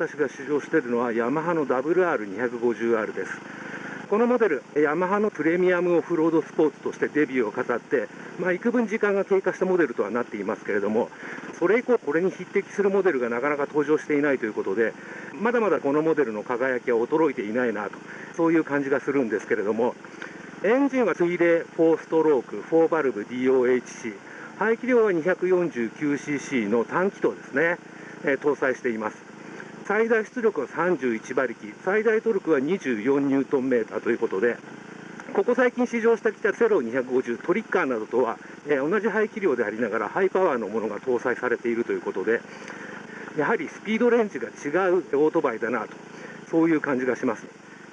私が試乗しているのはヤマハの WR250R です。このモデル、ヤマハのプレミアムオフロードスポーツとしてデビューを飾って、幾分時間が経過したモデルとはなっていますけれども、それ以降これに匹敵するモデルがなかなか登場していないということで、まだまだこのモデルの輝きは衰えていないなと、そういう感じがするんですけれども、エンジンは水冷4ストローク4バルブ DOHC、排気量は 299cc の単気筒ですね、搭載しています。最大出力は31馬力、最大トルクは24ニュートンメーターということで、ここ最近試乗してきたセロ250トリッカーなどとは、同じ排気量でありながらハイパワーのものが搭載されているということで、やはりスピードレンジが違うオートバイだなと、そういう感じがします。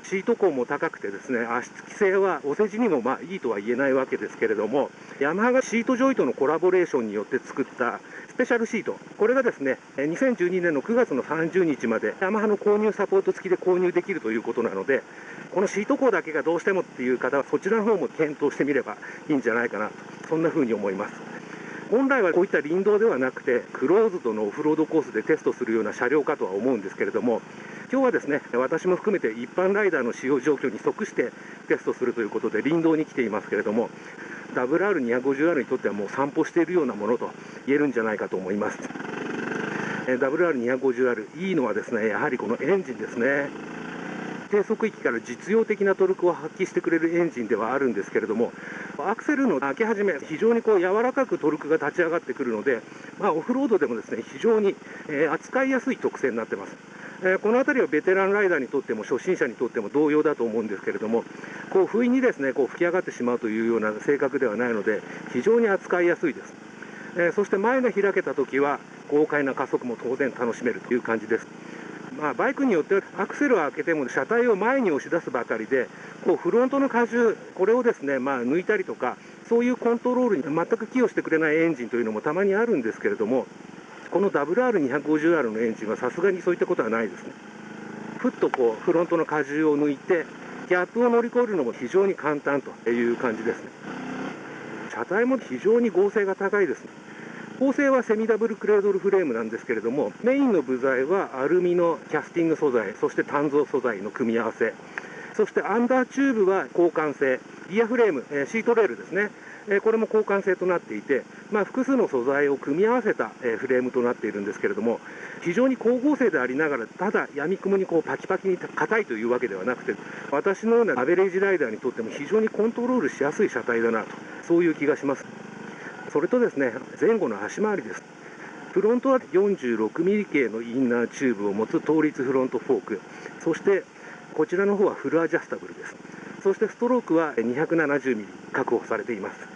シート高も高くてですね、足つき性はお世辞にもいいとは言えないわけですけれども、ヤマハがシートジョイとのコラボレーションによって作ったスペシャルシート、これがですね、2012年の9月の30日までヤマハの購入サポート付きで購入できるということなので、このシート高だけがどうしてもっていう方はそちらの方も検討してみればいいんじゃないかなと、そんな風に思います。本来はこういった林道ではなくてクローズドのオフロードコースでテストするような車両かとは思うんですけれども、今日はですね、私も含めて一般ライダーの使用状況に即してテストするということで林道に来ていますけれども、WR250R にとってはもう散歩しているようなものと言えるんじゃないかと思います。WR250R いいのはですね、やはりこのエンジンですね。低速域から実用的なトルクを発揮してくれるエンジンではあるんですけれども、アクセルの開け始め、非常に柔らかくトルクが立ち上がってくるので、オフロードでもですね、非常に扱いやすい特性になっています。この辺りはベテランライダーにとっても初心者にとっても同様だと思うんですけれども、不意にですね、吹き上がってしまうというような性格ではないので、非常に扱いやすいです。そして前が開けたときは、豪快な加速も当然楽しめるという感じです。バイクによってはアクセルを開けても車体を前に押し出すばかりで、フロントの荷重、これをですね、抜いたりとか、そういうコントロールに全く寄与してくれないエンジンというのもたまにあるんですけれども、この WR250R のエンジンはさすがにそういったことはないですね。ふっとフロントの荷重を抜いて、ギャップを乗り越えるのも非常に簡単という感じですね。車体も非常に剛性が高いですね。構成はセミダブルクレードルフレームなんですけれども、メインの部材はアルミのキャスティング素材、そして単造素材の組み合わせ、そしてアンダーチューブは交換性、リアフレーム、シートレールですね、これも交換性となっていて、複数の素材を組み合わせたフレームとなっているんですけれども、非常に光合成でありながら、ただやみくもにパキパキに硬いというわけではなくて、私のようなアベレージライダーにとっても非常にコントロールしやすい車体だなと、そういう気がします。それとですね、前後の足回りです。フロントは 46mm 系のインナーチューブを持つ倒立フロントフォーク、そしてこちらの方はフルアジャスタブルです。そしてストロークは 270mm 確保されています。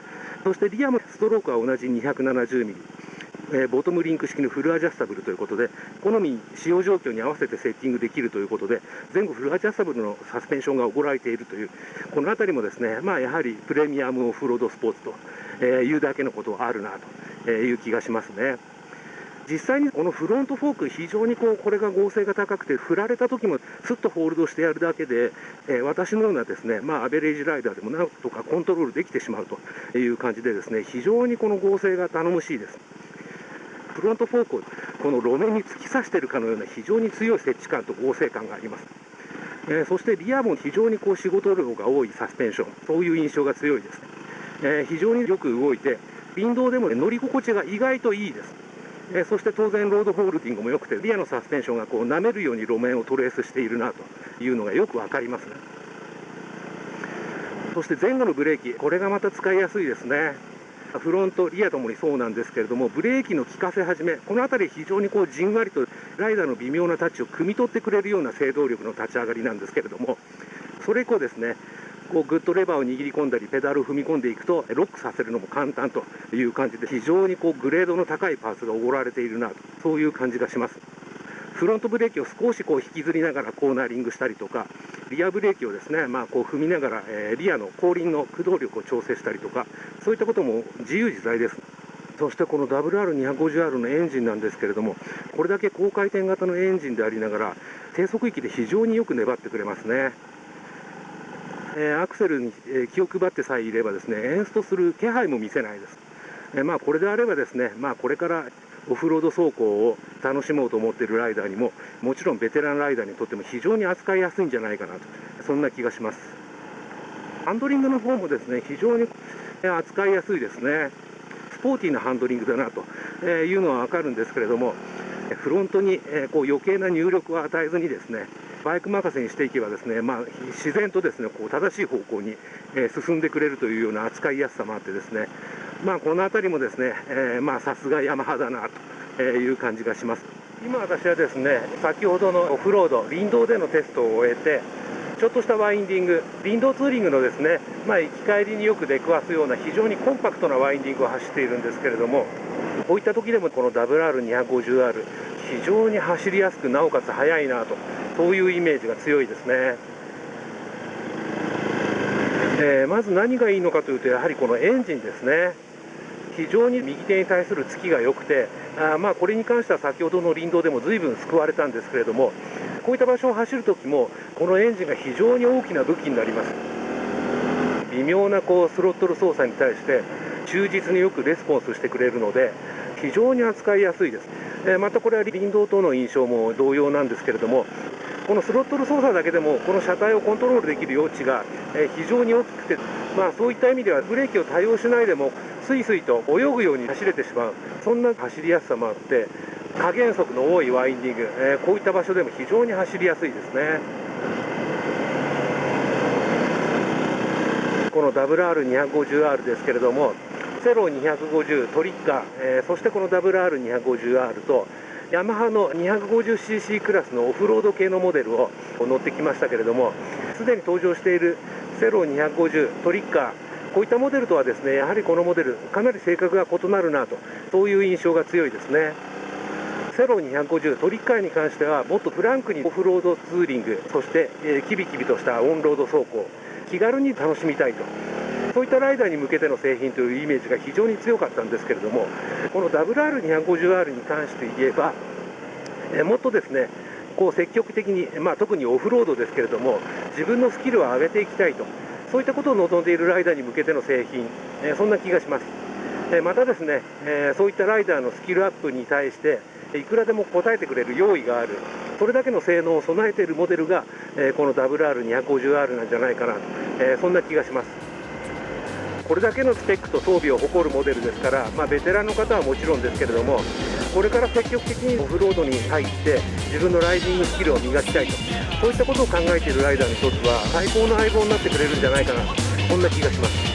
そしてリアもストロークは同じ 270mm、ボトムリンク式のフルアジャスタブルということで、好み使用状況に合わせてセッティングできるということで、前後フルアジャスタブルのサスペンションが行われているという、この辺りもですね、やはりプレミアムオフロードスポーツというだけのことはあるなという気がしますね。実際にこのフロントフォーク、非常にこれが剛性が高くて、振られた時もスッとホールドしてやるだけで、私のようなですね、アベレージライダーでもなんとかコントロールできてしまうという感じでですね、非常にこの剛性が頼もしいです。フロントフォークをこの路面に突き刺しているかのような非常に強い接地感と剛性感があります。そしてリアも非常に仕事量が多いサスペンション、そういう印象が強いです。非常によく動いて、林道でも乗り心地が意外といいです。そして当然ロードホールディングも良くて、リアのサスペンションが舐めるように路面をトレースしているなというのがよくわかりますね。そして前後のブレーキ、これがまた使いやすいですね。フロント、リアともにそうなんですけれども、ブレーキの効かせ始め、この辺り非常にじんわりとライダーの微妙なタッチを汲み取ってくれるような制動力の立ち上がりなんですけれども、それ以降ですね、グッとレバーを握り込んだり、ペダルを踏み込んでいくと、ロックさせるのも簡単という感じで、非常にグレードの高いパーツがおごられているなと、そういう感じがします。フロントブレーキを少し引きずりながらコーナーリングしたりとか、リアブレーキをですね、踏みながら、リアの後輪の駆動力を調整したりとか、そういったことも自由自在です。そしてこの WR250R のエンジンなんですけれども、これだけ高回転型のエンジンでありながら、低速域で非常によく粘ってくれますね。アクセルに気を配ってさえいればですね、エンストする気配も見せないです。これであればですね、これからオフロード走行を楽しもうと思っているライダーにも、もちろんベテランライダーにとっても非常に扱いやすいんじゃないかなと、そんな気がします。ハンドリングの方もですね、非常に扱いやすいですね。スポーティーなハンドリングだなというのは分かるんですけれども、フロントに余計な入力を与えずにですね、バイク任せにしていけばですね、自然とですね、正しい方向に進んでくれるというような扱いやすさもあってですね、この辺りもですね、さすがヤマハだなという感じがします。今私はですね、先ほどのオフロード、林道でのテストを終えて、ちょっとしたワインディング、林道ツーリングのですね、行き帰りによく出くわすような非常にコンパクトなワインディングを走っているんですけれども、こういった時でもこの WR250R、非常に走りやすく、なおかつ速いなと、そういうイメージが強いですね。まず何がいいのかというと、やはりこのエンジンですね。非常に右手に対する突きが良くて、これに関しては先ほどの林道でも随分救われたんですけれども、こういった場所を走るときも、このエンジンが非常に大きな武器になります。微妙なスロットル操作に対して、忠実によくレスポンスしてくれるので、非常に扱いやすいです。またこれは林道との印象も同様なんですけれども、このスロットル操作だけでも、この車体をコントロールできる余地が非常に大きくて、そういった意味ではブレーキを対応しないでも、スイスイと泳ぐように走れてしまう、そんな走りやすさもあって、加減速の多いワインディング、こういった場所でも非常に走りやすいですね。この WR250R ですけれども、セロ250トリッカー、そしてこの WR250R と、ヤマハの 250cc クラスのオフロード系のモデルを乗ってきましたけれども、すでに登場しているセロ250トリッカー、こういったモデルとはですね、やはりこのモデル、かなり性格が異なるなと、そういう印象が強いですね。セロ250トリッカーに関しては、もっとフランクにオフロードツーリング、そしてキビキビとしたオンロード走行、気軽に楽しみたいと。そういったライダーに向けての製品というイメージが非常に強かったんですけれども、この WR250R に関して言えば、もっとですね、積極的に、特にオフロードですけれども、自分のスキルを上げていきたいと、そういったことを望んでいるライダーに向けての製品、そんな気がします。またですね、そういったライダーのスキルアップに対して、いくらでも応えてくれる用意がある、それだけの性能を備えているモデルが、この WR250R なんじゃないかなと、そんな気がします。これだけのスペックと装備を誇るモデルですから、ベテランの方はもちろんですけれども、これから積極的にオフロードに入って自分のライディングスキルを磨きたいと、そういったことを考えているライダーにとっては最高の相棒になってくれるんじゃないかな、そんな気がします。